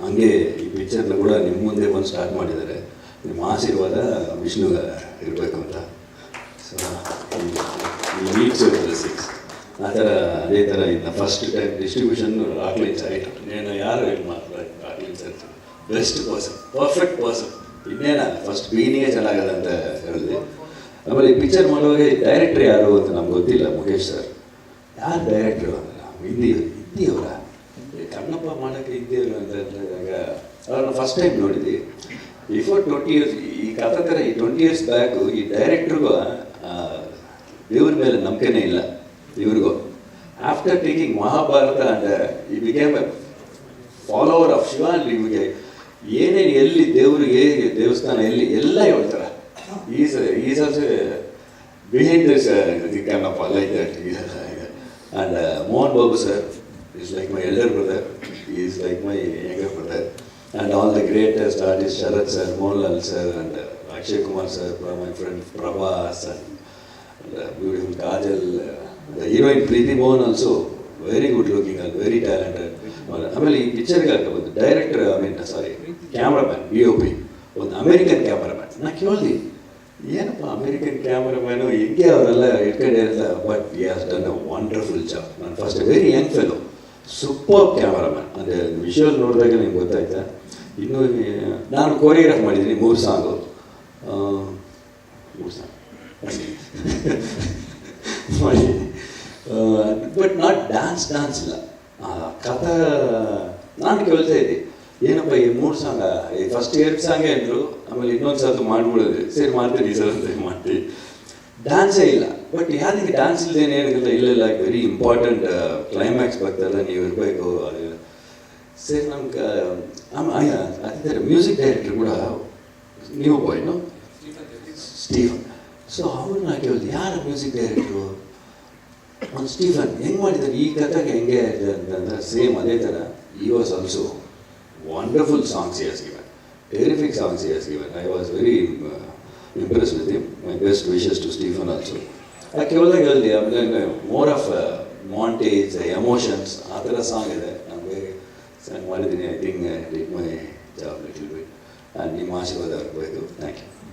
ಹಂಗೆ ಈ ಪಿಕ್ಚರ್ನ ಕೂಡ ನಿಮ್ಮ ಮುಂದೆ ಬಂದು ಸ್ಟಾರ್ಟ್ ಮಾಡಿದ್ದಾರೆ. ನಿಮ್ಮ ಆಶೀರ್ವಾದ ವಿಷ್ಣು ಇರಬೇಕು ಅಂತ. ಸೊ ಈ ವೀಕ್ಸ್ ಸಿಕ್ಸ್ ಆ ಥರ ಅದೇ ಥರ ಇನ್ನು first time distribution Rockline site నేను ಯಾರು ಏನು ಮಾಡ್ತಾರೆ Rockline site best person, perfect person. ಇನ್ನೇನ ಫಸ್ಟ್ ಬೀನಿಗೆ ಚೆನ್ನಾಗದ ಅಂತ ಹೇಳಿದೆ. ಆಮೇಲೆ ಈ ಪಿಕ್ಚರ್ ಮಾಡುವಾಗ ಡೈರೆಕ್ಟ್ರ್ ಯಾರು ಅಂತ ನಮ್ಗೆ ಗೊತ್ತಿಲ್ಲ. ಮುಖೇಶ್ ಸರ್ ಯಾರು ಡೈರೆಕ್ಟ್ರು ಹಿಂದಿಯವರ ಕಣ್ಣಪ್ಪ ಮಾಡೋಕ್ಕೆ ಹಿಂದಿಯವರು ಅಂತ ಹೇಳಿದಾಗ ಅವ್ರನ್ನ ಫಸ್ಟ್ ಟೈಮ್ ನೋಡಿದ್ವಿ. ಬಿಫೋರ್ 20 ಇಯರ್ಸ್ ಈ ಕಥೆ ಥರ ಈ 20 ಇಯರ್ಸ್ ಬ್ಯಾಕು ಈ ಡೈರೆಕ್ಟ್ರಿಗೂ ದೇವ್ರ ಮೇಲೆ ನಂಬಿಕೆನೇ ಇಲ್ಲ ಇವ್ರಿಗೂ. ಆಫ್ಟರ್ ಟೇಕಿಂಗ್ ಮಹಾಭಾರತ ಅಂಡ್ ಈ became A follower of Shiva and ನಿಮಗೆ ಏನೇನು ಎಲ್ಲಿ ದೇವರು ಹೇಗೆ ದೇವಸ್ಥಾನ ಎಲ್ಲಿ ಎಲ್ಲ ಹೇಳ್ತಾರೆ. Is also behind this Kannappa like that. And Mohan Babu sir is like my elder brother, he is like my younger brother, and all the greatest artists, Sharat sir, Mohanlal sir, and Akshay Kumar sir, my friend Prabhas, and beautiful Kajal, the heroine Preeti Mohan also, very good looking and very talented. ಆಮೇಲೆ ಈ ಪಿಕ್ಚರ್ಗೆ ಬಂದು director cameraman DOP ಒಂದು American cameraman. ನಾ ಕೇಳಿದೆ ಏನಪ್ಪ American cameraman ಹೆಂಗೆ ಅವರೆಲ್ಲ ಇಟ್ಕೊಂಡಿರಲ್ಲ, but he has done a wonderful job. ನಾನು first very young fellow, super cameraman. ಅಂದರೆ ವಿಷುವಲ್ ನೋಡಿದಾಗ ನಿಮ್ಗೆ ಗೊತ್ತಾಯ್ತಾ. ಇನ್ನೂ ನಾನು ಕೋರಿಯೋಗ್ರಾಫ್ ಮಾಡಿದ್ದೀನಿ 3 ಸಾಂಗು ಮಾಡಿದ್ದೀನಿ. ಬಟ್ ನಾಟ್ ಡ್ಯಾನ್ಸ್ ಇಲ್ಲ. ಕಥಾ ನಾನು ಕೇಳ್ತಾ ಇದ್ದೆ ಏನಪ್ಪ ಈ 3 ಸಾಂಗ, ಈ ಫಸ್ಟ್ 2 ಸಾಂಗೇ ಅಂದರು, ಆಮೇಲೆ ಇನ್ನೊಂದು ಸಾರ್ತು ಮಾಡ್ಬಿಡೋದು, ಸರಿ ಮಾಡ್ತೀನಿ ಈ ಸಲ ಅಂತ ಮಾಡ್ತೀವಿ. ಡ್ಯಾನ್ಸೇ ಇಲ್ಲ. ಬಟ್ ಯಾರಿಗೆ ಡ್ಯಾನ್ಸ್ ಇಲ್ಲದೇನೆ ಏನಿಲ್ಲ, ಇಲ್ಲ ವೆರಿ ಇಂಪಾರ್ಟೆಂಟ್ ಕ್ಲೈಮ್ಯಾಕ್ಸ್ ಬರ್ತಾರಲ್ಲ ನೀವು ಇರಬೇಕು ಅದೆಲ್ಲ. ಸರಿ ನಮ್ಗೆ ಅದೇ ಮ್ಯೂಸಿಕ್ ಡೈರೆಕ್ಟರ್ ಕೂಡ ನ್ಯೂ ಬಾಯ್ನು ಸ್ಟೀಫನ್. ಸೊ ಅವ್ರನ್ನ ಕೇಳಿದೆ ಯಾರು ಮ್ಯೂಸಿಕ್ ಡೈರೆಕ್ಟ್ರು? ಒಂದು ಸ್ಟೀಫನ್ ಹೆಂಗೆ ಮಾಡಿದ್ದಾರೆ ಈ ಕಥೆಗೆ ಹೆಂಗೆ ಅಂತಂದ್ರೆ ಸೇಮ್ ಅದೇ ಥರ ಈ was also wonderful songs he has given, terrific songs he has given. I was very impressed with him. My best wishes to Stephen also. I ಕೇಳಿದಾಗ ಹೇಳಿದೆ ಆಮೇಲೆ ಮೋರ್ ಆಫ್ ಮಾಂಟೇಜ್ ಎಮೋಷನ್ಸ್ ಆ ಥರ ಸಾಂಗ್ ಇದೆ. ನಾನು ಬೇರೆ ಸಾಂಗ್ ಮಾಡಿದ್ದೀನಿ. I think did my job little bit. And ನಿಮ್ಮ ಆಶೀರ್ವಾದ ಆಗಬೇಕು. Thank you.